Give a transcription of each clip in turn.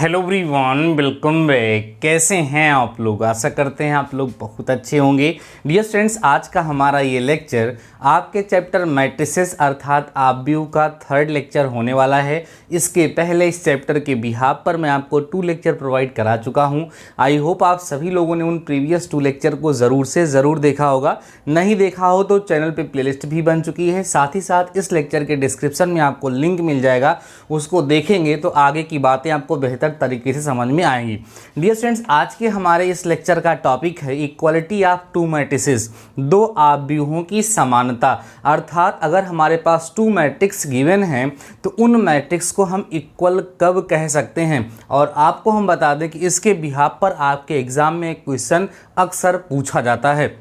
Hello everyone, welcome back. कैसे हैं आप लोग? आशा करते हैं आप लोग बहुत अच्छे होंगे। डियर स्टूडेंट्स, आज का हमारा ये लेक्चर आपके चैप्टर मैट्रिसेस अर्थात आव्यूह का थर्ड लेक्चर होने वाला है। इसके पहले इस चैप्टर के बिहाफ पर मैं आपको 2 लेक्चर प्रोवाइड करा चुका हूं। आई होप आप सभी लोगों ने उन प्रीवियस 2 लेक्चर को ज़रूर से ज़रूर देखा होगा। नहीं देखा हो तो चैनल पे प्लेलिस्ट भी बन चुकी है। साथ ही साथ इस लेक्चर के डिस्क्रिप्शन में आपको लिंक मिल जाएगा, उसको देखेंगे तो आगे की बातें आपको बेहतर तरीके से समझ में आएंगी। डियर स्टूडेंट्स, आज के हमारे इस लेक्चर का टॉपिक है इक्वालिटी ऑफ 2 मैट्रिसेस, 2 आव्यूहों की समानता। अर्थात अगर हमारे पास 2 मैट्रिक्स गिवन हैं तो उन मैट्रिक्स को हम इक्वल कब कह सकते हैं। और आपको हम बता दें कि इसके बिहाफ पर आपके एग्जाम में एक क्वेश्चन अक्सर पूछा जाता है।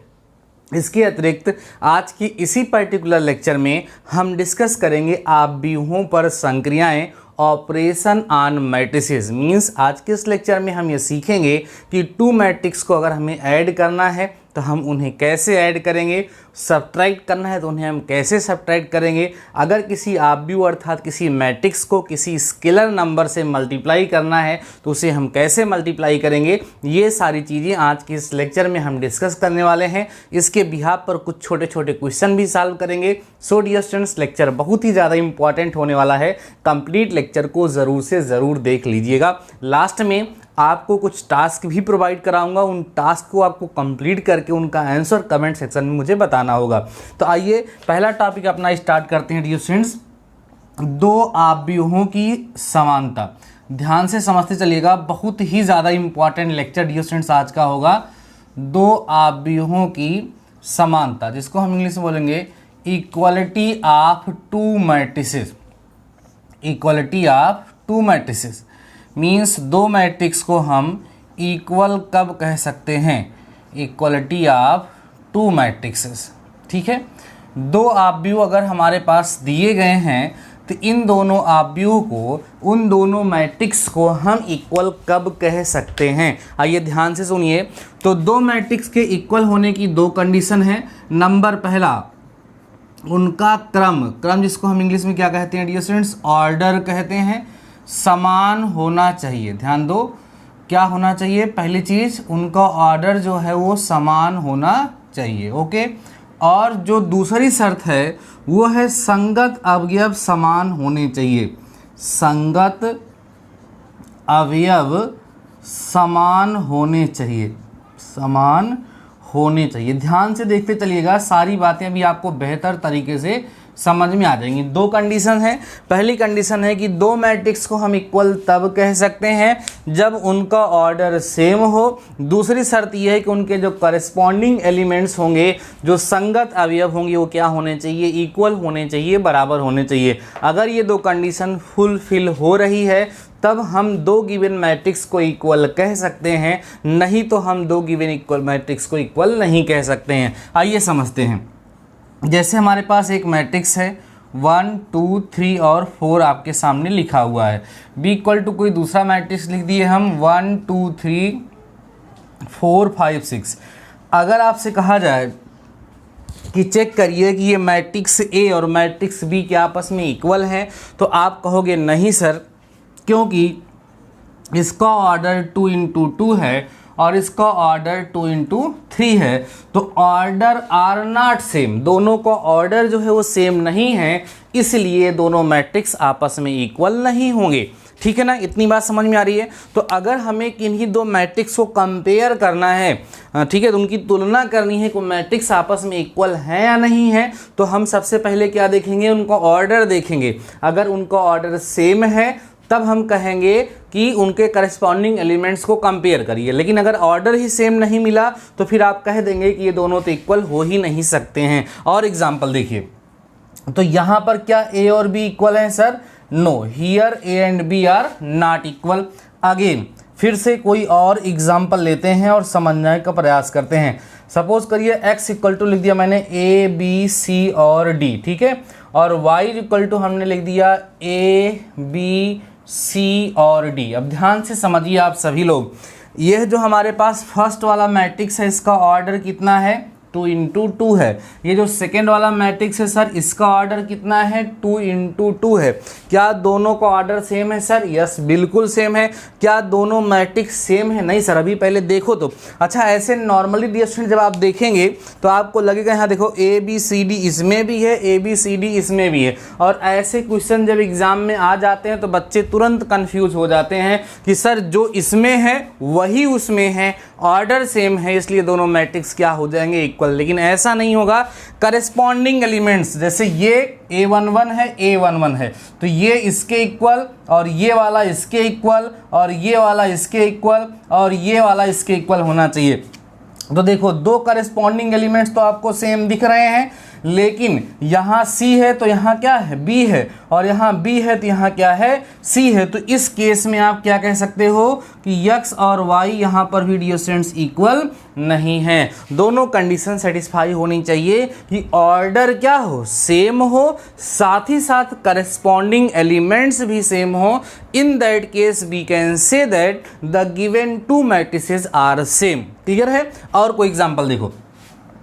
इसके अतिरिक्त आज की इसी पर्टिकुलर लेक्चर में हम डिस्कस करेंगे आव्यूहों पर संक्रियाएं, ऑपरेशन ऑन मैट्रिसेस। मीन्स आज के इस लेक्चर में हम ये सीखेंगे कि 2 मैट्रिक्स को अगर हमें ऐड करना है तो हम उन्हें कैसे ऐड करेंगे, सब्ट्रैक्ट करना है तो उन्हें हम कैसे सब्ट्रैक्ट करेंगे, अगर किसी आव्यूह अर्थात किसी मैट्रिक्स को किसी स्केलर नंबर से मल्टीप्लाई करना है तो उसे हम कैसे मल्टीप्लाई करेंगे। ये सारी चीज़ें आज के इस लेक्चर में हम डिस्कस करने वाले हैं। इसके बिहाफ पर कुछ छोटे छोटे क्वेश्चन भी सॉल्व करेंगे। सो डियर स्टूडेंट्स, लेक्चर बहुत ही ज़्यादा इंपॉर्टेंट होने वाला है। कंप्लीट लेक्चर को ज़रूर से ज़रूर देख लीजिएगा। लास्ट में आपको कुछ टास्क भी प्रोवाइड कराऊंगा। उन टास्क को आपको कंप्लीट करके उनका आंसर कमेंट सेक्शन में मुझे बताना होगा। तो आइए पहला टॉपिक अपना स्टार्ट करते हैं। डियर स्टूडेंट्स, 2 आव्यूहों की समानता। ध्यान से समझते चलिएगा, बहुत ही ज़्यादा इंपॉर्टेंट लेक्चर डियर स्टूडेंट्स आज का होगा। 2 आव्यूहों की समानता, जिसको हम इंग्लिश में बोलेंगे equality of 2 matrices. Equality of 2 matrices means 2 matrix को हम इक्वल कब कह सकते हैं। इक्वलिटी ऑफ 2 मैट्रिक्सेस, ठीक है। 2 आव्यूह अगर हमारे पास दिए गए हैं तो इन दोनों आव्यूह को, उन दोनों मैट्रिक्स को हम इक्वल कब कह सकते हैं। आइए ध्यान से सुनिए। तो 2 मैट्रिक्स के इक्वल होने की 2 कंडीशन है। नंबर पहला, उनका क्रम जिसको हम इंग्लिश में क्या कहते हैं डियर स्टूडेंट्स, ऑर्डर कहते हैं, समान होना चाहिए। ध्यान दो, क्या होना चाहिए? पहली चीज़, उनका ऑर्डर जो है वो समान होना चाहिए। ओके। और जो दूसरी शर्त है वो है संगत अवयव समान होने चाहिए। संगत अवयव समान होने चाहिए, समान होने चाहिए। ध्यान से देखते चलिएगा, सारी बातें अभी आपको बेहतर तरीके से समझ में आ जाएंगी। 2 कंडीशन है। पहली कंडीशन है कि 2 मैट्रिक्स को हम इक्वल तब कह सकते हैं जब उनका ऑर्डर सेम हो। दूसरी शर्त यह है कि उनके जो करस्पॉन्डिंग एलिमेंट्स होंगे, जो संगत अवयव होंगे, वो क्या होने चाहिए? इक्वल होने चाहिए, बराबर होने चाहिए। अगर ये 2 कंडीशन फुलफिल हो रही है तब हम 2 गिवन मैट्रिक्स को इक्वल कह सकते हैं, नहीं तो हम 2 गिवन इक्वल मैट्रिक्स को इक्वल नहीं कह सकते हैं। आइए समझते हैं। जैसे हमारे पास एक मैट्रिक्स है 1 2 3 और 4 आपके सामने लिखा हुआ है। बी इक्वल टू कोई दूसरा मैट्रिक्स लिख दिए हम 1 2 3 4 5 6। अगर आपसे कहा जाए कि चेक करिए कि ये मैट्रिक्स ए और मैट्रिक्स बी के आपस में इक्वल हैं, तो आप कहोगे नहीं सर, क्योंकि इसका ऑर्डर 2 × 2 है और इसका ऑर्डर 2 × 3 है, तो ऑर्डर आर नॉट सेम। दोनों का ऑर्डर जो है वो सेम नहीं है, इसलिए दोनों मैट्रिक्स आपस में इक्वल नहीं होंगे। ठीक है ना, इतनी बात समझ में आ रही है। तो अगर हमें किन्हीं 2 मैट्रिक्स को कंपेयर करना है, ठीक है, तो उनकी तुलना करनी है कि मैट्रिक्स आपस में इक्वल है या नहीं है, तो हम सबसे पहले क्या देखेंगे? उनका ऑर्डर देखेंगे। अगर उनका ऑर्डर सेम है तब हम कहेंगे कि उनके करस्पॉन्डिंग एलिमेंट्स को कंपेयर करिए। लेकिन अगर ऑर्डर ही सेम नहीं मिला तो फिर आप कह देंगे कि ये दोनों तो इक्वल हो ही नहीं सकते हैं। और एग्जांपल देखिए, तो यहाँ पर क्या ए और बी इक्वल हैं sir? No, here a and b are not equal. Again फिर से कोई और एग्जाम्पल लेते हैं और समझने का प्रयास करते हैं। सपोज करिए x इक्वल टू लिख दिया मैंने a b c और d, ठीक है, और y इक्वल टू हमने लिख दिया a b c और d। अब ध्यान से समझिए आप सभी लोग, यह जो हमारे पास फर्स्ट वाला मैट्रिक्स है इसका ऑर्डर कितना है? 2 इंटू 2 है। ये जो सेकेंड वाला मैट्रिक्स है सर, इसका ऑर्डर कितना है? 2 इंटू 2 है। क्या दोनों का ऑर्डर सेम है सर? यस, बिल्कुल सेम है। क्या दोनों मैट्रिक्स सेम है? नहीं सर, अभी पहले देखो तो। अच्छा, ऐसे नॉर्मली डियर स्टूडेंट जब आप देखेंगे तो आपको लगेगा यहाँ देखो ए बी सी डी इसमें भी है, ए बी सी डी इसमें भी है, और ऐसे क्वेश्चन जब एग्जाम में आ जाते हैं तो बच्चे तुरंत कंफ्यूज हो जाते हैं कि सर जो इसमें है वही उसमें है, ऑर्डर सेम है, इसलिए दोनों मैट्रिक्स क्या हो जाएंगे? इक्वल। लेकिन ऐसा नहीं होगा। करेस्पॉन्डिंग एलिमेंट्स, जैसे ये A11 है, A11 है, तो ये इसके इक्वल, और ये वाला इसके इक्वल, और ये वाला इसके इक्वल, और ये वाला इसके इक्वल होना चाहिए। तो देखो, दो करेस्पॉन्डिंग एलिमेंट्स तो आपको सेम दिख रहे हैं, लेकिन यहाँ C है तो यहाँ क्या है? B है, और यहाँ B है तो यहाँ क्या है? C है। तो इस केस में आप क्या कह सकते हो कि X और Y यहाँ पर भी डियर स्टूडेंट्स इक्वल नहीं है। दोनों कंडीशन सेटिस्फाई होनी चाहिए कि ऑर्डर क्या हो? सेम हो, साथ ही साथ करस्पॉन्डिंग एलिमेंट्स भी सेम हो। In that case we can say that the given two matrices are same. Clear है? और कोई एग्जांपल देखो,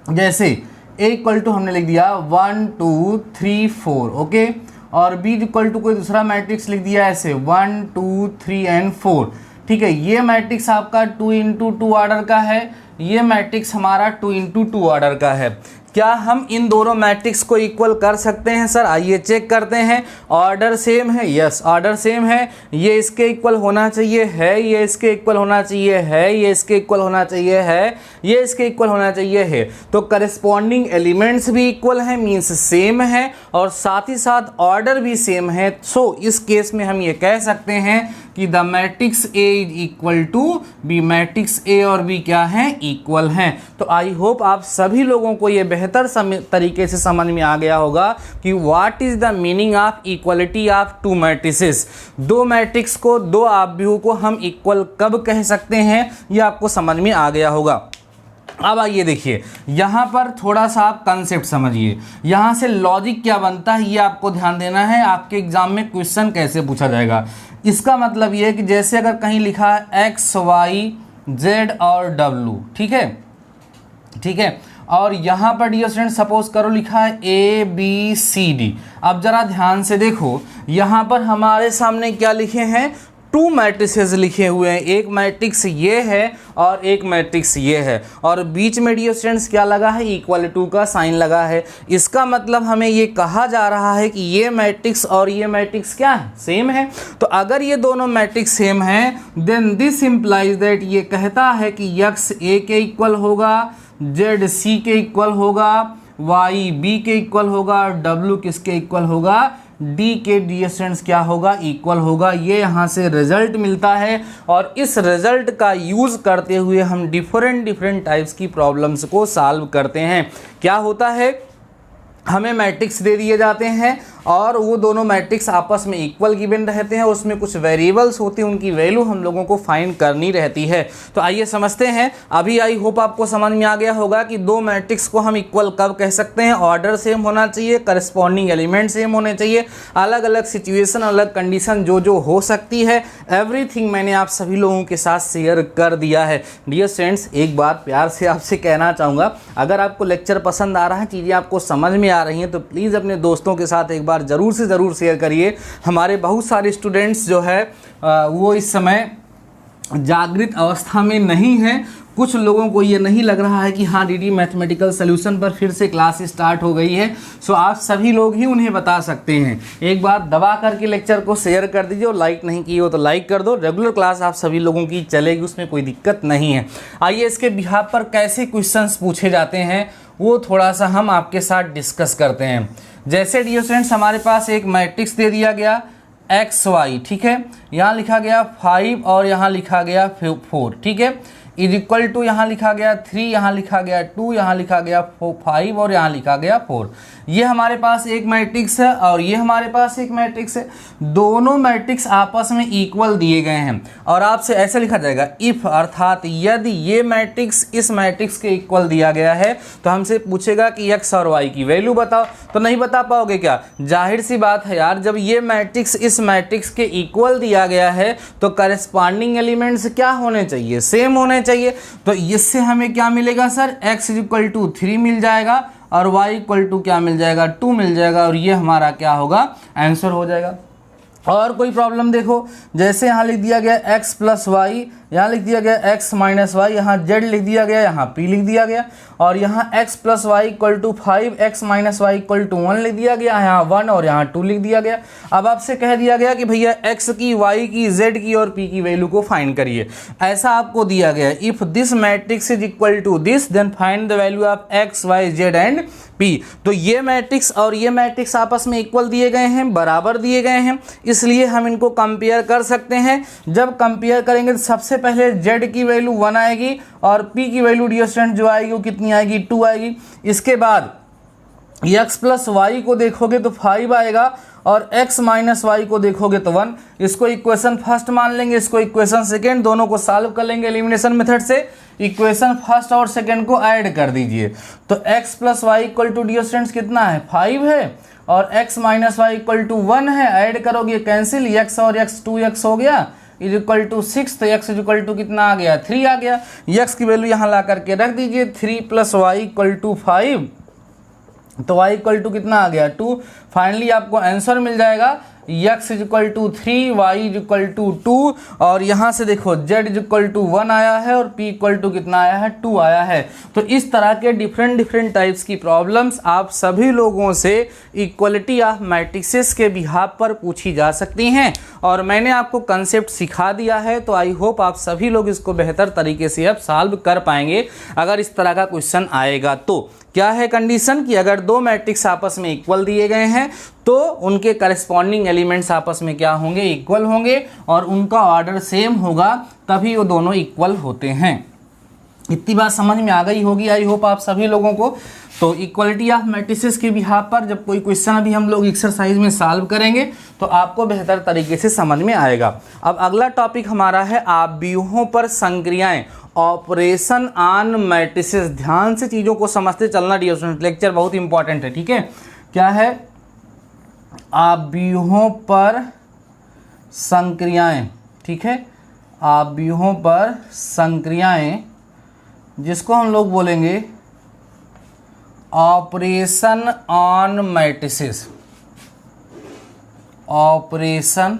जैसे A इक्वल टू हमने लिख दिया 1 2 3 4, ओके, और B इक्वल टू कोई दूसरा मैट्रिक्स लिख दिया ऐसे 1 2 3 एंड 4। ठीक है, ये मैट्रिक्स आपका 2 इंटू 2 ऑर्डर का है, ये मैट्रिक्स हमारा 2 इंटू 2 ऑर्डर का है। क्या हम इन दोनों मैट्रिक्स को इक्वल कर सकते हैं सर? आइए चेक करते हैं। ऑर्डर सेम है, यस ऑर्डर सेम है। ये इसके इक्वल होना चाहिए है, ये इसके इक्वल होना चाहिए है, ये इसके इक्वल होना चाहिए है, ये इसके इक्वल होना चाहिए है। तो करस्पॉन्डिंग एलिमेंट्स भी इक्वल हैं, मीन्स सेम है, और साथ ही साथ ऑर्डर भी सेम है। सो इस केस में हम ये कह सकते हैं कि the matrix A is equal to B। Matrix A और B क्या है? इक्वल हैं। तो आई होप आप सभी लोगों को ये बेहतर तरीके से समझ में आ गया होगा कि what is the meaning of equality of to matrices. दो मैट्रिक्स को, दो आव्यूह को हम इक्वल कब कह सकते हैं, ये आपको समझ में आ गया होगा। अब आइए देखिए, यहाँ पर थोड़ा सा आप कंसेप्ट समझिए, यहाँ से लॉजिक क्या बनता है ये आपको ध्यान देना है। आपके एग्जाम में क्वेश्चन कैसे पूछा जाएगा, इसका मतलब ये है कि जैसे अगर कहीं लिखा है X Y Z और W, ठीक है, ठीक है, और यहाँ पर डियर स्टूडेंट सपोज करो लिखा है A B C D। अब जरा ध्यान से देखो, यहाँ पर हमारे सामने क्या लिखे हैं? टू मैट्रिसेस लिखे हुए हैं। एक मैट्रिक्स ये है और एक मैट्रिक्स ये है, और बीच में डियर स्टूडेंट्स क्या लगा है? इक्वल टू का साइन लगा है। इसका मतलब हमें ये कहा जा रहा है कि ये मैट्रिक्स और ये मैट्रिक्स क्या है? सेम है। तो अगर ये दोनों मैट्रिक्स सेम हैं, देन दिस इम्प्लाइज दैट, ये कहता है कि X A के इक्वल होगा, Z C के इक्वल होगा, Y B के इक्वल होगा, और W किसके इक्वल होगा? D के डियर स्टूडेंट्स क्या होगा? इक्वल होगा। ये यहाँ से रिजल्ट मिलता है, और इस रिजल्ट का यूज़ करते हुए हम डिफरेंट टाइप्स की प्रॉब्लम्स को सॉल्व करते हैं। क्या होता है? हमें मैट्रिक्स दे दिए जाते हैं और वो दोनों मैट्रिक्स आपस में इक्वल गिवन रहते हैं, उसमें कुछ वेरिएबल्स होती हैं, उनकी वैल्यू हम लोगों को फाइंड करनी रहती है। तो आइए समझते हैं। अभी आई होप आपको समझ में आ गया होगा कि दो मैट्रिक्स को हम इक्वल कब कह सकते हैं। ऑर्डर सेम होना चाहिए, करस्पॉन्डिंग एलिमेंट सेम होने चाहिए, अलग अलग सिचुएशन, अलग कंडीशन जो हो सकती है, एवरीथिंग मैंने आप सभी लोगों के साथ शेयर कर दिया है। डियर फ्रेंड्स, एक बात प्यार से आपसे कहना चाहूँगा, अगर आपको लेक्चर पसंद आ रहा है, चीज़ें आपको समझ में आ रही हैं, तो प्लीज़ अपने दोस्तों के साथ एक बार ज़रूर से ज़रूर शेयर करिए। हमारे बहुत सारे स्टूडेंट्स जो है वो इस समय जागृत अवस्था में नहीं है। कुछ लोगों को ये नहीं लग रहा है कि हाँ डीडी मैथमेटिकल सॉल्यूशन पर फिर से क्लास स्टार्ट हो गई है। सो आप सभी लोग ही उन्हें बता सकते हैं। एक बार दबा करके लेक्चर को शेयर कर दीजिए, और लाइक नहीं किए हो तो लाइक कर दो। रेगुलर क्लास आप सभी लोगों की चलेगी, उसमें कोई दिक्कत नहीं है। आइए इसके बिहाफ पर कैसे क्वेश्चंस पूछे जाते हैं वो थोड़ा सा हम आपके साथ डिस्कस करते हैं। जैसे डियर स्टूडेंट्स, हमारे पास एक मैट्रिक्स दे दिया गया XY, ठीक है, यहाँ लिखा गया 5 और यहाँ लिखा गया 4, ठीक है, इज इक्वल टू यहाँ लिखा गया 3, यहाँ लिखा गया 2, यहाँ लिखा गया 5 और यहाँ लिखा गया 4। ये हमारे पास एक मैट्रिक्स है और ये हमारे पास एक मैट्रिक्स है, दोनों मैट्रिक्स आपस में इक्वल दिए गए हैं और आपसे ऐसे लिखा जाएगा इफ, अर्थात यदि ये मैट्रिक्स इस मैट्रिक्स के इक्वल दिया गया है तो हमसे पूछेगा कि x और y की वैल्यू बताओ। तो नहीं बता पाओगे क्या? जाहिर सी बात है यार, जब ये मैट्रिक्स इस मैट्रिक्स के इक्वल दिया गया है तो करस्पॉन्डिंग एलिमेंट्स क्या होने चाहिए? सेम होने चाहिए। तो इससे हमें क्या मिलेगा सर? x इक्वल टू 3 मिल जाएगा और y इक्वल टू क्या मिल जाएगा? 2 मिल जाएगा और ये हमारा क्या होगा? आंसर हो जाएगा। और कोई प्रॉब्लम देखो, जैसे यहाँ लिख दिया गया x प्लस वाई, यहाँ लिख दिया गया x माइनस वाई, यहाँ z लिख दिया गया, यहाँ p लिख दिया गया और यहाँ x plus y equal to 5, x minus y equal to 1 लिख दिया गया, यहाँ 1 और यहाँ 2 लिख दिया गया। अब आपसे कह दिया गया कि भैया x की, y की, z की और p की वैल्यू को फाइंड करिए। ऐसा आपको दिया गया, if this matrix is equal to this then find the value of x, y, z and p। तो ये मैट्रिक्स और ये मैट्रिक्स आपस में इक्वल दिए गए हैं, बराबर दिए गए हैं, इसलिए हम इनको कंपेयर कर सकते हैं। जब कंपेयर करेंगे तो सबसे पहले z की वैल्यू 1 आएगी और p की वैल्यू डियर स्टूडेंट जो आएगी वो कितनी आएगी? 2 आएगी। इसके बाद x प्लस वाई को देखोगे तो 5 आएगा और x माइनस वाई को देखोगे तो 1। इसको इक्वेशन फर्स्ट मान लेंगे, इसको इक्वेशन सेकेंड, दोनों को सॉल्व कर लेंगे एलिमिनेशन मेथड से। इक्वेशन फर्स्ट और सेकेंड को ऐड कर दीजिए तो x plus y equal to dear students कितना है? 5 है और x minus y equal to 1 है। ऐड करोगे कैंसिल, x और x 2x हो गया इज इक्वल टू 6, तो x इज इक्वल टू कितना आ गया? 3 आ गया। x की वैल्यू यहाँ ला करके रख दीजिए, 3 प्लस वाई इक्वल टू 5, तो y इक्वल टू कितना आ गया? 2। फाइनली आपको आंसर मिल जाएगा x is equal to 3, y is equal to 2 और यहाँ से देखो z इज इक्वल टू 1 आया है और p इक्वल टू कितना आया है? 2 आया है। तो इस तरह के डिफरेंट टाइप्स की प्रॉब्लम्स आप सभी लोगों से इक्वलिटी ऑफ मैट्रिसेस के बिहाफ पर पूछी जा सकती हैं और मैंने आपको कंसेप्ट सिखा दिया है, तो आई होप आप सभी लोग इसको बेहतर तरीके से अब सॉल्व कर पाएंगे अगर इस तरह का क्वेश्चन आएगा तो। क्या है कंडीशन कि अगर दो मैट्रिक्स आपस में इक्वल दिए गए हैं तो उनके करस्पॉन्डिंग एलिमेंट्स आपस में क्या होंगे? इक्वल होंगे और उनका ऑर्डर सेम होगा, तभी वो दोनों इक्वल होते हैं। इतनी बात समझ में आ गई होगी आई होप आप सभी लोगों को। तो इक्वलिटी ऑफ मैट्रिसेस के बिहाफ पर जब कोई क्वेश्चन अभी हम लोग एक्सरसाइज में सॉल्व करेंगे तो आपको बेहतर तरीके से समझ में आएगा। अब अगला टॉपिक हमारा है आव्यूहों पर संक्रियाएं, ऑपरेशन ऑन मैट्रिसेस। ध्यान से चीज़ों को समझते चलना डियर स्टूडेंट, लेक्चर बहुत इंपॉर्टेंट है, ठीक है। क्या है? आव्यूहों पर संक्रियाएं, ठीक है। आव्यूहों पर संक्रियाएं जिसको हम लोग बोलेंगे operation on matrices. Operation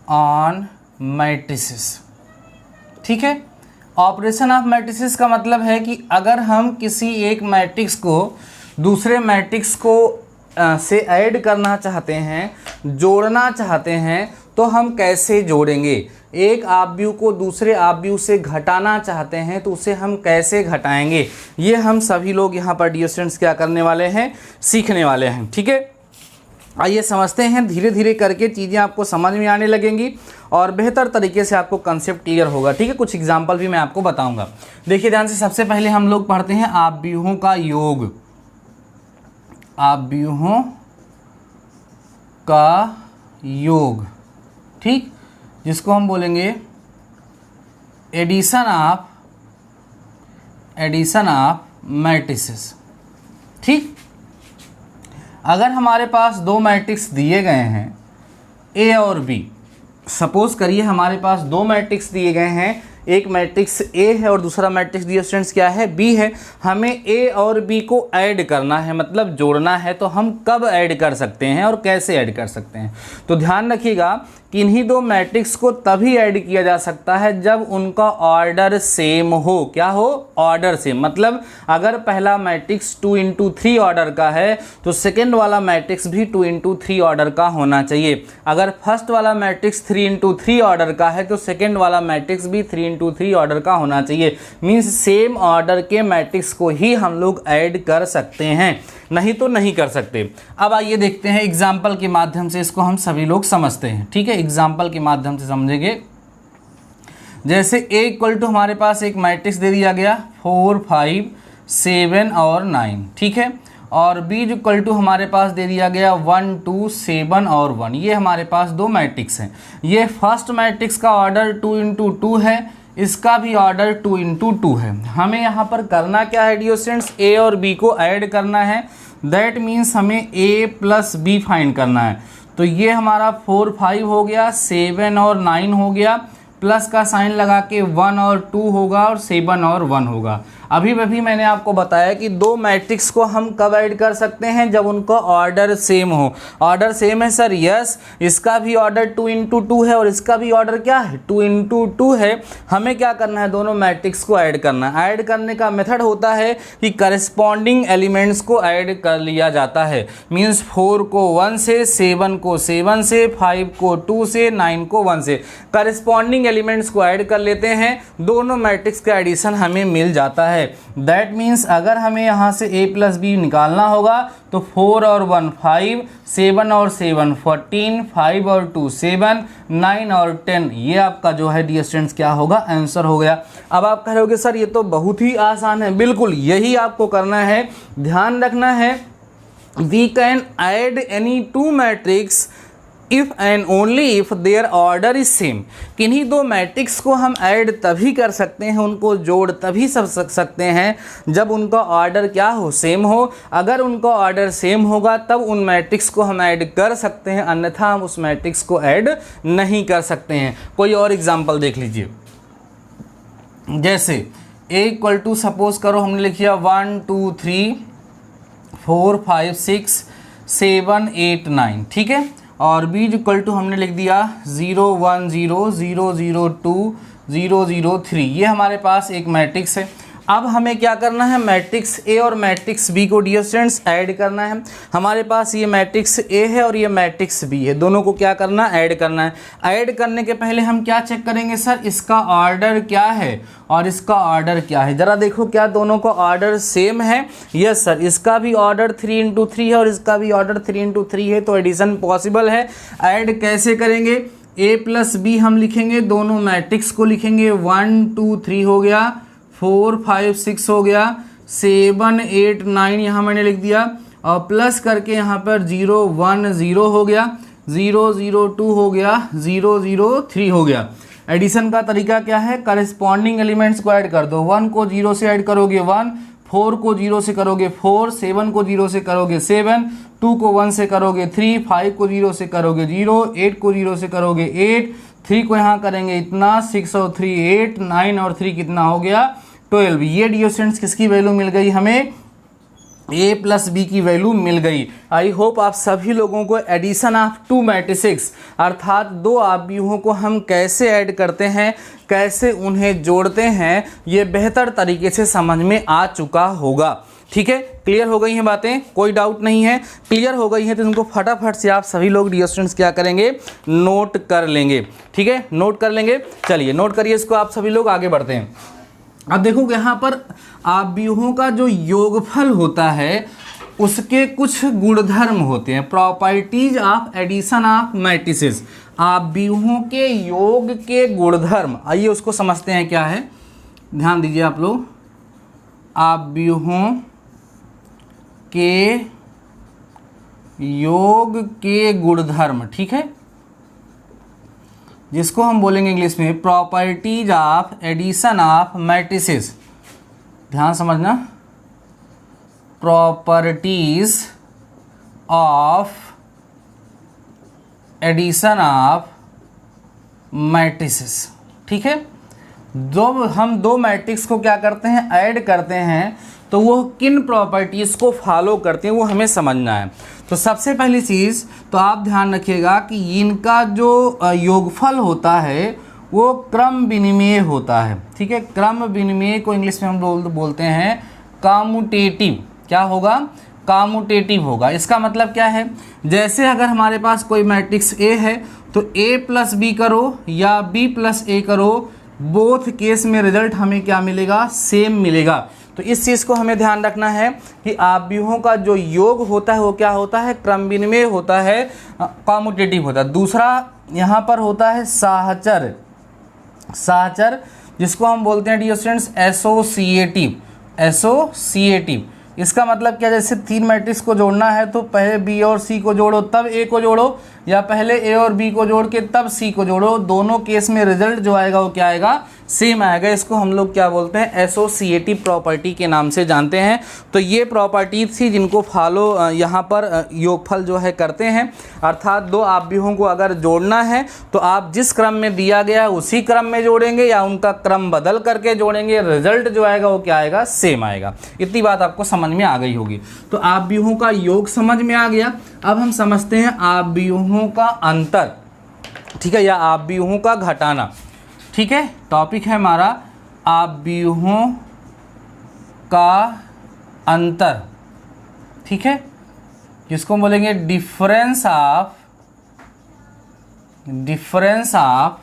on matrices, ठीक है। ऑपरेशन ऑफ मैट्रिसेस का मतलब है कि अगर हम किसी एक मैट्रिक्स को दूसरे मैट्रिक्स को से ऐड करना चाहते हैं, जोड़ना चाहते हैं, तो हम कैसे जोड़ेंगे। एक आव्यूह को दूसरे आव्यूह से घटाना चाहते हैं तो उसे हम कैसे घटाएंगे, ये हम सभी लोग यहाँ पर डियर स्टूडेंट्स क्या करने वाले हैं? सीखने वाले हैं, ठीक है। आइए समझते हैं, धीरे धीरे करके चीज़ें आपको समझ में आने लगेंगी और बेहतर तरीके से आपको कंसेप्ट क्लियर होगा, ठीक है। कुछ एग्जांपल भी मैं आपको बताऊंगा। देखिए ध्यान से, सबसे पहले हम लोग पढ़ते हैं आव्यूहों का योग। आव्यूहों का योग, ठीक, जिसको हम बोलेंगे एडिशन ऑफ मैट्रिसेस, ठीक। अगर हमारे पास दो मैट्रिक्स दिए गए हैं ए और बी, सपोज करिए हमारे पास दो मैट्रिक्स दिए गए हैं, एक मैट्रिक्स ए है और दूसरा मैट्रिक्स डियर स्टूडेंट्स क्या है? बी है। हमें ए और बी को ऐड करना है, मतलब जोड़ना है, तो हम कब ऐड कर सकते हैं और कैसे ऐड कर सकते हैं? तो ध्यान रखिएगा कि इन्हीं दो मैट्रिक्स को तभी ऐड किया जा सकता है जब उनका ऑर्डर सेम हो। क्या हो? Order same. मतलब अगर पहला मैट्रिक्स 2 into 3 ऑर्डर का है तो सेकेंड वाला मैट्रिक्स भी 2 into 3 ऑर्डर का होना चाहिए। अगर फर्स्ट वाला मैट्रिक्स 3 into 3 ऑर्डर का है तो सेकेंड वाला मैट्रिक्स भी 3 into 3 ऑर्डर का होना चाहिए। मीन्स सेम ऑर्डर के मैट्रिक्स को ही हम लोग ऐड कर सकते हैं, नहीं तो नहीं कर सकते। अब आइए देखते हैं एग्जाम्पल के माध्यम से इसको हम सभी लोग समझते हैं, ठीक है। एग्जाम्पल के माध्यम से समझेंगे। जैसे a इक्वल टू हमारे पास एक मैट्रिक्स दे दिया गया 4, 5, 7 और 9, ठीक है। और B इक्वल टू हमारे पास दे दिया गया 1 2 7 और 1। ये हमारे पास दो मैट्रिक्स हैं। ये फर्स्ट मैट्रिक्स का ऑर्डर 2 इंटू 2 है, इसका भी ऑर्डर 2 इंटू 2 है। हमें यहाँ पर करना क्या है डियर स्टूडेंट्स, A और B को ऐड करना है। दैट मीन्स हमें A प्लस B फाइंड करना है। तो ये हमारा 4 5 हो गया, 7 और 9 हो गया, प्लस का साइन लगा के 1 और 2 होगा और 7 और 1 होगा। अभी मैंने आपको बताया कि दो मैट्रिक्स को हम कब ऐड कर सकते हैं, जब उनका ऑर्डर सेम हो। ऑर्डर सेम है सर, यस। इसका भी ऑर्डर 2 इंटू 2 है और इसका भी ऑर्डर क्या है, 2 इंटू 2 है। हमें क्या करना है, दोनों मैट्रिक्स को ऐड करना है। ऐड करने का मेथड होता है कि करस्पॉन्डिंग एलिमेंट्स को ऐड कर लिया जाता है। मीन्स 4 को 1 से, 7 को 7 से, 5 को 2 से, 9 को 1 से करस्पॉन्डिंग एलिमेंट्स को ऐड कर लेते हैं। दोनों मैट्रिक्स का एडिशन हमें मिल जाता है। दैट मीन्स अगर हमें यहाँ से A प्लस बी निकालना होगा तो 4 और 1 5, 7 और 7 14, 5 और 2 7, 9 और 10, ये आपका जो है डियर स्टूडेंट्स क्या होगा, आंसर हो गया। अब आप कह रहे सर ये तो बहुत ही आसान है। बिल्कुल यही आपको करना है। ध्यान रखना है, we can add any two matrix if and only if their order is same. किन्हीं दो मैट्रिक्स को हम ऐड तभी कर सकते हैं, उनको जोड़ तभी सकते हैं जब उनका ऑर्डर क्या हो, सेम हो। अगर उनका ऑर्डर सेम होगा तब उन मैट्रिक्स को हम ऐड कर सकते हैं, अन्यथा हम उस मैट्रिक्स को ऐड नहीं कर सकते हैं। कोई और एग्जांपल देख लीजिए। जैसे A इक्वल टू सपोज करो हमने लिख दिया 1 2 3 4 5 6 7 8 9, ठीक है। और B इक्वल टू हमने लिख दिया 0 1 0 0 0 2 0 0 3। ये हमारे पास एक मैट्रिक्स है। अब हमें क्या करना है, मैट्रिक्स A और मैट्रिक्स B को डियर स्टूडेंट्स ऐड करना है। हमारे पास ये मैट्रिक्स A है और ये मैट्रिक्स B है, दोनों को क्या करना है, ऐड करना है। ऐड करने के पहले हम क्या चेक करेंगे सर, इसका ऑर्डर क्या है और इसका ऑर्डर क्या है। ज़रा देखो क्या दोनों का ऑर्डर सेम है। यस सर, इसका भी ऑर्डर 3 इंटू 3 है और इसका भी ऑर्डर 3 इंटू 3 है, तो एडिशन पॉसिबल है। ऐड कैसे करेंगे, A प्लस B हम लिखेंगे, दोनों मैट्रिक्स को लिखेंगे। 1 2 3 हो गया, 4 5 6 हो गया, 7 8 9 यहाँ मैंने लिख दिया, और प्लस करके यहाँ पर 0 1 0 हो गया, 0 0 2 हो गया, 0 0 3 हो गया। एडिशन का तरीका क्या है, करस्पॉन्डिंग एलिमेंट्स को ऐड कर दो। 1 को 0 से ऐड करोगे 1, 4 को 0 से करोगे 4, 7 को 0 से करोगे 7, 2 को 1 से करोगे 3, 5 को 0 से करोगे 0, 8 को 0 से करोगे 8, 3 को यहाँ करेंगे इतना, 6 और 3 8, 9 और 3 कितना हो गया 12। ये डियर स्टूडेंट्स किसकी वैल्यू मिल गई हमें, A प्लस B की वैल्यू मिल गई। आई होप आप सभी लोगों को एडिशन ऑफ टू मैट्रिसेस अर्थात दो आव्यूहों को हम कैसे ऐड करते हैं, कैसे उन्हें जोड़ते हैं, ये बेहतर तरीके से समझ में आ चुका होगा। ठीक है, क्लियर हो गई हैं बातें, कोई डाउट नहीं है। क्लियर हो गई है तो इनको फटाफट से आप सभी लोग डियर स्टूडेंट्स क्या करेंगे, नोट कर लेंगे। ठीक है, नोट कर लेंगे। चलिए नोट करिए इसको आप सभी लोग, आगे बढ़ते हैं। अब देखो यहाँ पर आव्यूहों का जो योगफल होता है उसके कुछ गुणधर्म होते हैं, properties of addition of matrices. आव्यूहों के योग के गुणधर्म, आइए उसको समझते हैं क्या है। ध्यान दीजिए आप लोग, आव्यूहों के योग के गुणधर्म, ठीक है, जिसको हम बोलेंगे इंग्लिश में properties of addition of matrices. ध्यान समझना, properties of addition of matrices. ठीक है, जब हम दो मैट्रिक्स को क्या करते हैं, ऐड करते हैं, तो वो किन प्रॉपर्टीज़ को फॉलो करते हैं वो हमें समझना है। तो सबसे पहली चीज़ तो आप ध्यान रखिएगा कि इनका जो योगफल होता है वो क्रम विनिमेय होता है। ठीक है, क्रम विनिमेय को इंग्लिश में हम बोलते हैं कम्यूटेटिव। क्या होगा, कम्यूटेटिव होगा। इसका मतलब क्या है, जैसे अगर हमारे पास कोई मैट्रिक्स A है तो A प्लस B करो या B प्लस A करो, बोथ केस में रिजल्ट हमें क्या मिलेगा, सेम मिलेगा। तो इस चीज़ को हमें ध्यान रखना है कि आव्यूहों का जो योग होता है वो क्या होता है, क्रम विनिमेय होता है, कम्यूटेटिव होता है। दूसरा यहाँ पर होता है साहचर, साहचर जिसको हम बोलते हैं डियर स्टूडेंट्स एसोसिएटिव। एसोसिएटिव इसका मतलब क्या, जैसे 3 मैट्रिक्स को जोड़ना है तो पहले बी और सी को जोड़ो तब ए को जोड़ो, या पहले ए और बी को जोड़ के तब सी को जोड़ो, दोनों केस में रिजल्ट जो आएगा वो क्या आएगा, सेम आएगा। इसको हम लोग क्या बोलते हैं, एसोसिएटिव प्रॉपर्टी के नाम से जानते हैं। तो ये प्रॉपर्टी थी जिनको फॉलो यहाँ पर योगफल जो है करते हैं, अर्थात दो आव्यूहों को अगर जोड़ना है तो आप जिस क्रम में दिया गया है उसी क्रम में जोड़ेंगे या उनका क्रम बदल करके जोड़ेंगे, रिजल्ट जो आएगा वो क्या आएगा, सेम आएगा। इतनी बात आपको समझ में आ गई होगी। तो आव्यूहों का योग समझ में आ गया। अब हम समझते हैं आव्यूहों का अंतर, ठीक है, या आव्यूहों का घटाना। ठीक है, टॉपिक है हमारा आव्यूहों का अंतर, ठीक है, जिसको बोलेंगे डिफरेंस ऑफ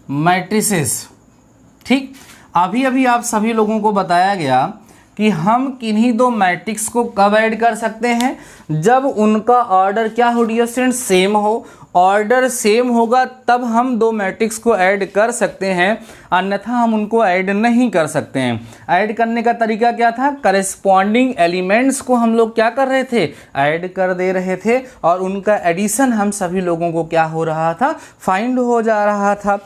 मैट्रिसेस। ठीक, अभी अभी आप सभी लोगों को बताया गया कि हम किन्हीं दो मैट्रिक्स को कब ऐड कर सकते हैं, जब उनका ऑर्डर क्या हो डियर स्टूडेंट्स, सेम हो। ऑर्डर सेम होगा तब हम दो मैट्रिक्स को ऐड कर सकते हैं, अन्यथा हम उनको ऐड नहीं कर सकते हैं। ऐड करने का तरीका क्या था, करेस्पॉन्डिंग एलिमेंट्स को हम लोग क्या कर रहे थे, ऐड कर दे रहे थे, और उनका एडिशन हम सभी लोगों को क्या हो रहा था, फाइंड हो जा रहा था।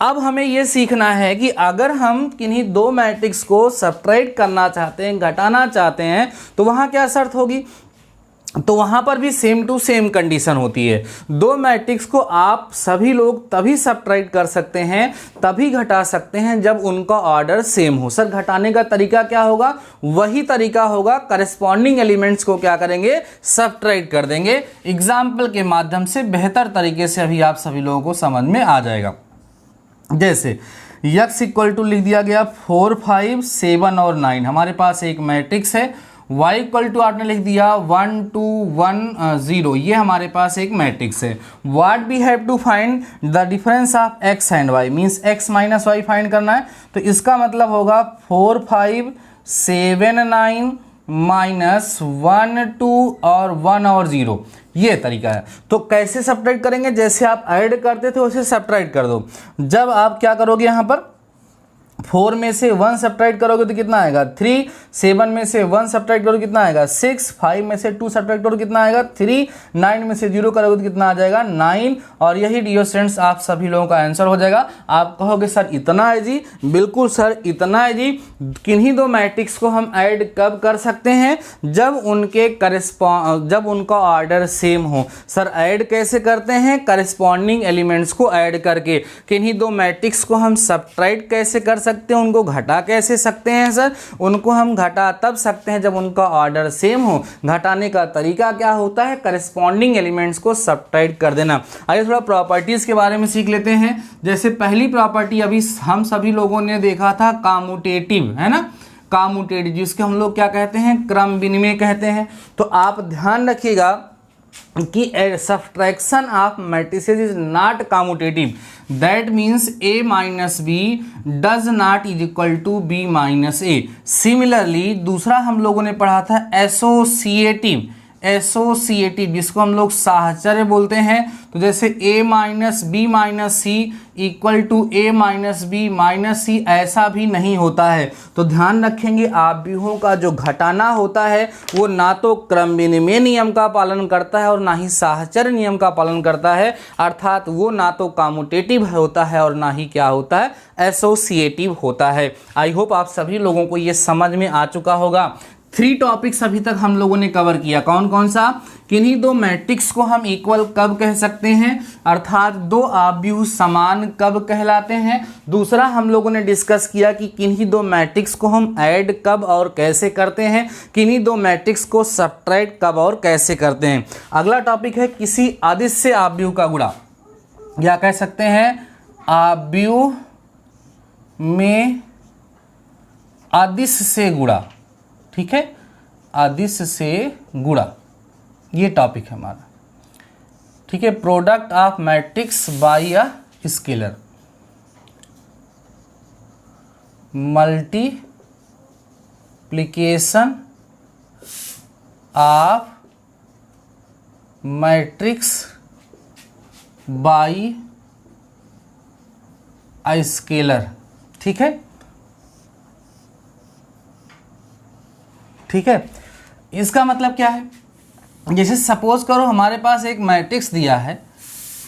अब हमें ये सीखना है कि अगर हम किन्हीं दो मैट्रिक्स को सब्ट्रैक्ट करना चाहते हैं, घटाना चाहते हैं, तो वहाँ क्या शर्त होगी, तो वहाँ पर भी सेम टू सेम कंडीशन होती है। दो मैट्रिक्स को आप सभी लोग तभी सब्ट्रैक्ट कर सकते हैं, तभी घटा सकते हैं जब उनका ऑर्डर सेम हो। सर घटाने का तरीका क्या होगा, वही तरीका होगा, करेस्पॉन्डिंग एलिमेंट्स को क्या करेंगे, सब्ट्रैक्ट कर देंगे। एग्जाम्पल के माध्यम से बेहतर तरीके से अभी आप सभी लोगों को समझ में आ जाएगा। जैसे x इक्वल टू लिख दिया गया 4, 5, 7 और 9, हमारे पास एक मैट्रिक्स है। y इक्वल टू आपने लिख दिया 1, 2, 1, 0, ये हमारे पास एक मैट्रिक्स है। What we have to find the difference of x and y, means x minus y find करना है। तो इसका मतलब होगा 4, 5, 7, 9 माइनस 1, 2 और 1 और 0, ये तरीका है। तो कैसे सब्ट्रैक्ट करेंगे, जैसे आप ऐड करते थे वैसे सब्ट्रैक्ट कर दो। जब आप क्या करोगे, यहाँ पर 4 में से 1 सब्ट्रैक्ट करोगे तो कितना आएगा 3, 7 में से 1 सब्ट्रैक्ट करोगे कितना आएगा 6, 5 में से 2 सब्ट्रैक्ट करोगे कितना आएगा 3, 9 में से 0 करोगे तो कितना आ जाएगा 9। और यही डियर स्टूडेंट्स आप सभी लोगों का आंसर हो जाएगा। आप कहोगे सर इतना है जी, बिल्कुल सर इतना है जी। किन्हीं दो मैट्रिक्स को हम ऐड कब कर सकते हैं, जब उनका ऑर्डर सेम हो। सर ऐड कैसे करते हैं, करेस्पॉन्डिंग एलिमेंट्स को ऐड करके। किन्हीं दो मैट्रिक्स को हम सब्ट्रैक्ट कैसे कर सकते हैं, उनको घटा कैसे सकते हैं सर, उनको हम घटा तब सकते हैं जब उनका ऑर्डर सेम हो। घटाने का तरीका क्या होता है, करेस्पॉन्डिंग एलिमेंट्स को सब्ट्रैक्ट कर देना। आइए थोड़ा प्रॉपर्टीज के बारे में सीख लेते हैं। जैसे पहली प्रॉपर्टी अभी हम सभी लोगों ने देखा था, कम्यूटेटिव, है ना, कम्यूटेटिव, जिसके हम लोग क्या कहते हैं, क्रम विनिमय कहते हैं। तो आप ध्यान रखिएगा कि subtraction of matrices is not commutative, that means a minus b does not is equal to b minus a. Similarly दूसरा हम लोगों ने पढ़ा था एसोसिएटिव, जिसको हम लोग साहचर्य बोलते हैं। तो जैसे a minus B minus C equal to a minus B minus C, ऐसा भी नहीं होता है। तो ध्यान रखेंगे आव्यूहों का जो घटाना होता है वो ना तो क्रम विनिमय नियम का पालन करता है और ना ही साहचर्य नियम का पालन करता है, अर्थात वो ना तो कम्यूटेटिव होता है और ना ही क्या होता है, एसोसिएटिव होता है। आई होप आप सभी लोगों को ये समझ में आ चुका होगा। 3 टॉपिक्स अभी तक हम लोगों ने कवर किया। कौन कौन सा, किन्हीं दो मैट्रिक्स को हम इक्वल कब कह सकते हैं, अर्थात दो आव्यूह समान कब कहलाते हैं। दूसरा हम लोगों ने डिस्कस किया कि किन्हीं दो मैट्रिक्स को हम ऐड कब और कैसे करते हैं, किन्हीं दो मैट्रिक्स को सब्ट्रैक्ट कब और कैसे करते हैं। अगला टॉपिक है किसी अदिश आव्यूह का गुणा, या कह सकते हैं आव्यूह में अदिश से गुणा, ठीक है, अदिश से गुणा, ये टॉपिक है हमारा, ठीक है। Product of matrix bye a scalar, multiplication of matrix bye a scalar, ठीक है। ठीक है। इसका मतलब क्या है, जैसे सपोज करो हमारे पास एक मैट्रिक्स दिया है,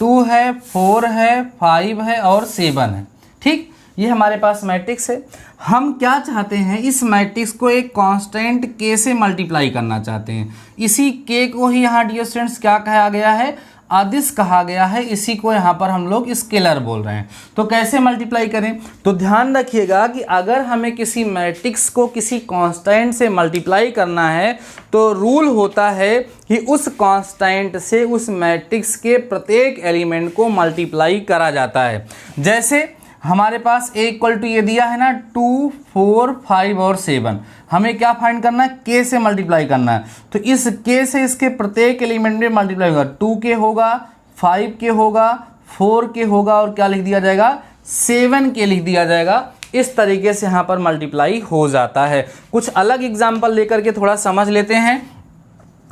2 है, 4 है, 5 है और 7 है, ठीक। ये हमारे पास मैट्रिक्स है। हम क्या चाहते हैं, इस मैट्रिक्स को एक कांस्टेंट k से मल्टीप्लाई करना चाहते हैं। इसी k को ही यहाँ डियर स्टूडेंट्स क्या कहा गया है, अदिश कहा गया है। इसी को यहाँ पर हम लोग स्केलर बोल रहे हैं। तो कैसे मल्टीप्लाई करें, तो ध्यान रखिएगा कि अगर हमें किसी मैट्रिक्स को किसी कांस्टेंट से मल्टीप्लाई करना है तो रूल होता है कि उस कांस्टेंट से उस मैट्रिक्स के प्रत्येक एलिमेंट को मल्टीप्लाई करा जाता है। जैसे हमारे पास a इक्वल टू ये दिया है ना, 2, 4, 5 और 7, हमें क्या फाइंड करना है, k से मल्टीप्लाई करना है। तो इस k से इसके प्रत्येक एलिमेंट में मल्टीप्लाई होगा, 2k होगा, 5k होगा, 4k होगा और क्या लिख दिया जाएगा, 7k लिख दिया जाएगा। इस तरीके से यहाँ पर मल्टीप्लाई हो जाता है। कुछ अलग एग्जाम्पल लेकर के थोड़ा समझ लेते हैं।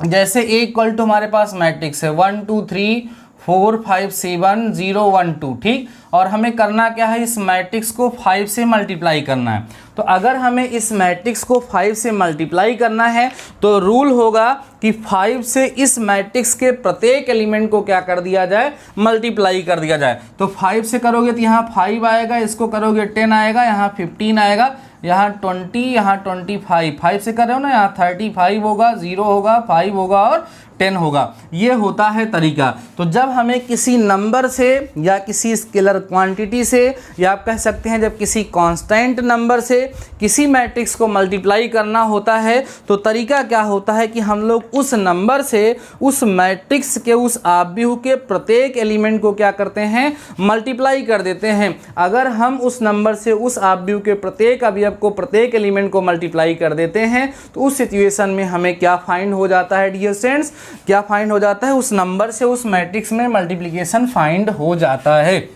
जैसे a इक्वल टू हमारे पास मैट्रिक्स है 1 2 3 4 5 7 0 1 2, ठीक। और हमें करना क्या है, इस मैट्रिक्स को 5 से मल्टीप्लाई करना है। तो अगर हमें इस मैट्रिक्स को 5 से मल्टीप्लाई करना है तो रूल होगा कि 5 से इस मैट्रिक्स के प्रत्येक एलिमेंट को क्या कर दिया जाए, मल्टीप्लाई कर दिया जाए। तो 5 से करोगे तो यहाँ 5 आएगा, इसको करोगे 10 आएगा, यहाँ 15 आएगा, यहाँ 20, यहाँ 25। 5 से कर रहे हो ना, यहाँ 35 होगा, 0 होगा, 5 होगा और 10 होगा। ये होता है तरीका। तो जब हमें किसी नंबर से या किसी स्केलर क्वांटिटी से, या आप कह सकते हैं जब किसी कांस्टेंट नंबर से किसी मैट्रिक्स को मल्टीप्लाई करना होता है तो तरीका क्या होता है कि हम लोग उस नंबर से उस मैट्रिक्स के उस आव्यूह के प्रत्येक एलिमेंट को क्या करते हैं, मल्टीप्लाई कर देते हैं। अगर हम उस नंबर से उस आव्यूह के प्रत्येक अवयव को, प्रत्येक एलिमेंट को मल्टीप्लाई कर देते हैं तो उस सिचुएशन में हमें क्या फाइंड हो जाता है डियर स्टूडेंट्स, क्या फाइंड हो जाता है, उस नंबर से उस मैट्रिक्स में मल्टीप्लिकेशन फाइंड हो जाता है।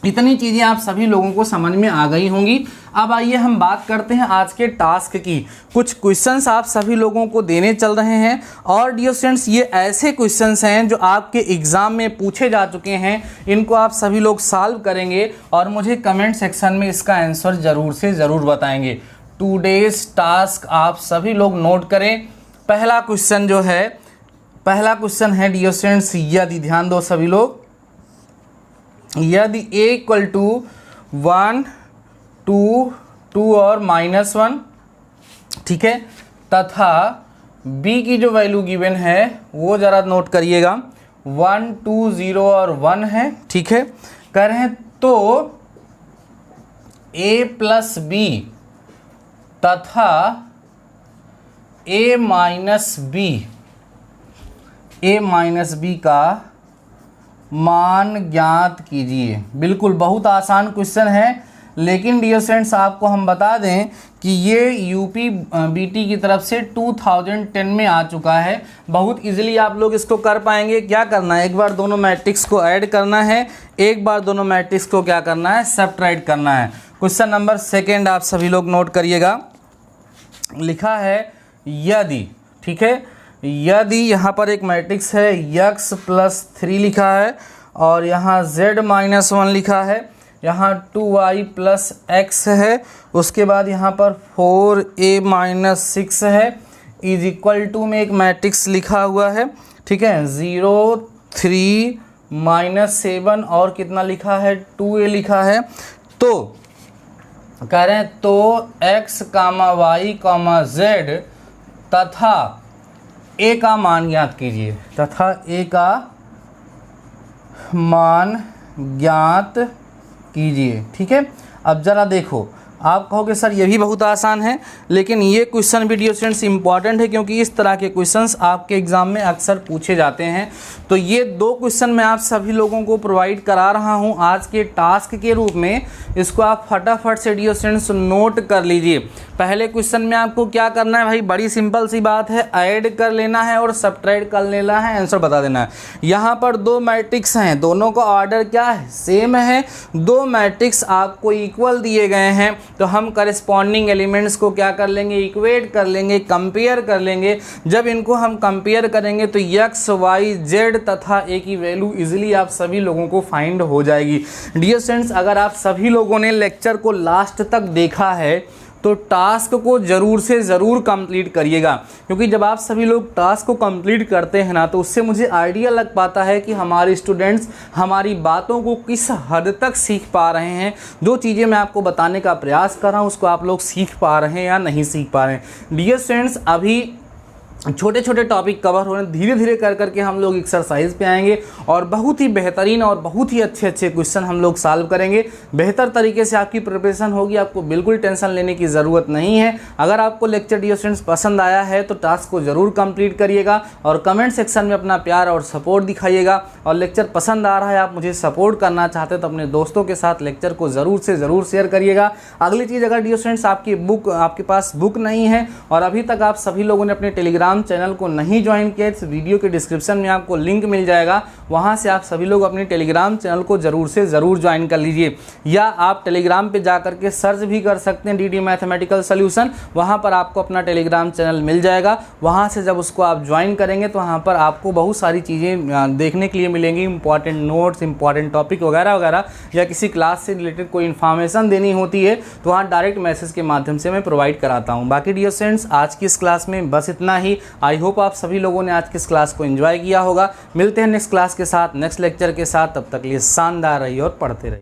इतनी चीज़ें आप सभी लोगों को समझ में आ गई होंगी। अब आइए हम बात करते हैं आज के टास्क की। कुछ क्वेश्चंस आप सभी लोगों को देने चल रहे हैं और डियर स्टूडेंट्स ये ऐसे क्वेश्चंस हैं जो आपके एग्ज़ाम में पूछे जा चुके हैं। इनको आप सभी लोग सॉल्व करेंगे और मुझे कमेंट सेक्शन में इसका आंसर ज़रूर से ज़रूर बताएंगे। टुडेज टास्क आप सभी लोग नोट करें। पहला क्वेश्चन जो है, पहला क्वेश्चन है डियर स्टूडेंट्स, यदि, ध्यान दो सभी लोग, यदि a इक्वल टू 1 2 2 और -1, ठीक है, तथा b की जो वैल्यू गिवन है वो ज़रा नोट करिएगा, 1 2 0 और 1 है, ठीक है। कह रहे हैं तो a प्लस b तथा a माइनस b का मान ज्ञात कीजिए। बिल्कुल बहुत आसान क्वेश्चन है, लेकिन डियर स्टूडेंट्स आपको हम बता दें कि ये यूपी बीटी की तरफ से 2010 में आ चुका है। बहुत इजीली आप लोग इसको कर पाएंगे। क्या करना है, एक बार दोनों मैट्रिक्स को ऐड करना है, एक बार दोनों मैट्रिक्स को क्या करना है, सब्ट्रैक्ट करना है। क्वेश्चन नंबर सेकेंड आप सभी लोग नोट करिएगा। लिखा है यदि, ठीक है, यदि यहाँ पर एक मैट्रिक्स है x प्लस 3 लिखा है और यहाँ z माइनस 1 लिखा है, यहाँ 2y प्लस x है, उसके बाद यहाँ पर 4a माइनस 6 है, इज इक्वल टू में एक मैट्रिक्स लिखा हुआ है, ठीक है, 0 3 -7 और कितना लिखा है, 2a लिखा है। तो कह रहे हैं तो x, y, z तथा a का मान ज्ञात कीजिए, तथा a का मान ज्ञात कीजिए, ठीक है। अब ज़रा देखो, आप कहोगे सर ये भी बहुत आसान है, लेकिन ये क्वेश्चन भी डियर स्टूडेंट्स इंपॉर्टेंट है क्योंकि इस तरह के क्वेश्चंस आपके एग्ज़ाम में अक्सर पूछे जाते हैं। तो ये दो क्वेश्चन मैं आप सभी लोगों को प्रोवाइड करा रहा हूँ आज के टास्क के रूप में। इसको आप फटाफट से डियर स्टूडेंट्स नोट कर लीजिए। पहले क्वेश्चन में आपको क्या करना है भाई, बड़ी सिंपल सी बात है, ऐड कर लेना है और सब्ट्रैक्ट कर लेना है, आंसर बता देना है। यहाँ पर दो मैट्रिक्स हैं, दोनों का ऑर्डर क्या है, सेम है। दो मैट्रिक्स आपको इक्वल दिए गए हैं तो हम करस्पॉन्डिंग एलिमेंट्स को क्या कर लेंगे, इक्वेट कर लेंगे, कंपेयर कर लेंगे। जब इनको हम कंपेयर करेंगे तो x, y, z तथा a की वैल्यू इजीली आप सभी लोगों को फाइंड हो जाएगी। डियर स्टूडेंट्स, अगर आप सभी लोगों ने लेक्चर को लास्ट तक देखा है तो टास्क को ज़रूर से ज़रूर कंप्लीट करिएगा, क्योंकि जब आप सभी लोग टास्क को कंप्लीट करते हैं ना तो उससे मुझे आइडिया लग पाता है कि हमारे स्टूडेंट्स हमारी बातों को किस हद तक सीख पा रहे हैं। जो चीज़ें मैं आपको बताने का प्रयास कर रहा हूँ उसको आप लोग सीख पा रहे हैं या नहीं सीख पा रहे हैं। डियर स्टूडेंट्स, अभी छोटे छोटे टॉपिक कवर हो रहे हैं, धीरे धीरे कर करके हम लोग एक्सरसाइज पे आएंगे और बहुत ही बेहतरीन और बहुत ही अच्छे अच्छे क्वेश्चन हम लोग सॉल्व करेंगे। बेहतर तरीके से आपकी प्रिपरेशन होगी, आपको बिल्कुल टेंशन लेने की ज़रूरत नहीं है। अगर आपको लेक्चर डियर स्टूडेंट्स पसंद आया है तो टास्क को ज़रूर कंप्लीट करिएगा और कमेंट सेक्शन में अपना प्यार और सपोर्ट दिखाइएगा। और लेक्चर पसंद आ रहा है, आप मुझे सपोर्ट करना चाहते हैं तो अपने दोस्तों के साथ लेक्चर को ज़रूर से ज़रूर शेयर करिएगा। अगली चीज़, अगर डियर स्टूडेंट्स आपके पास बुक नहीं है और अभी तक आप सभी लोगों ने अपने टेलीग्राम चैनल को नहीं ज्वाइन किया, इस वीडियो के डिस्क्रिप्शन में आपको लिंक मिल जाएगा, वहां से आप सभी लोग अपने टेलीग्राम चैनल को जरूर से ज़रूर ज्वाइन कर लीजिए। या आप टेलीग्राम पे जा करके सर्च भी कर सकते हैं डीडी मैथमेटिकल सॉल्यूशन, वहां पर आपको अपना टेलीग्राम चैनल मिल जाएगा। वहां से जब उसको आप ज्वाइन करेंगे तो वहां पर आपको बहुत सारी चीज़ें देखने के लिए मिलेंगी, इंपॉर्टेंट नोट्स, इंपॉर्टेंट टॉपिक वगैरह वगैरह, या किसी क्लास से रिलेटेड कोई इन्फॉर्मेशन देनी होती है तो वहाँ डायरेक्ट मैसेज के माध्यम से मैं प्रोवाइड कराता हूँ। बाकी डियर स्टूडेंट्स, आज की इस क्लास में बस इतना ही। आई होप आप सभी लोगों ने आज की इस क्लास को एंजॉय किया होगा। मिलते हैं नेक्स्ट क्लास के साथ, नेक्स्ट लेक्चर के साथ। तब तक के लिए शानदार रहिए और पढ़ते रहिए।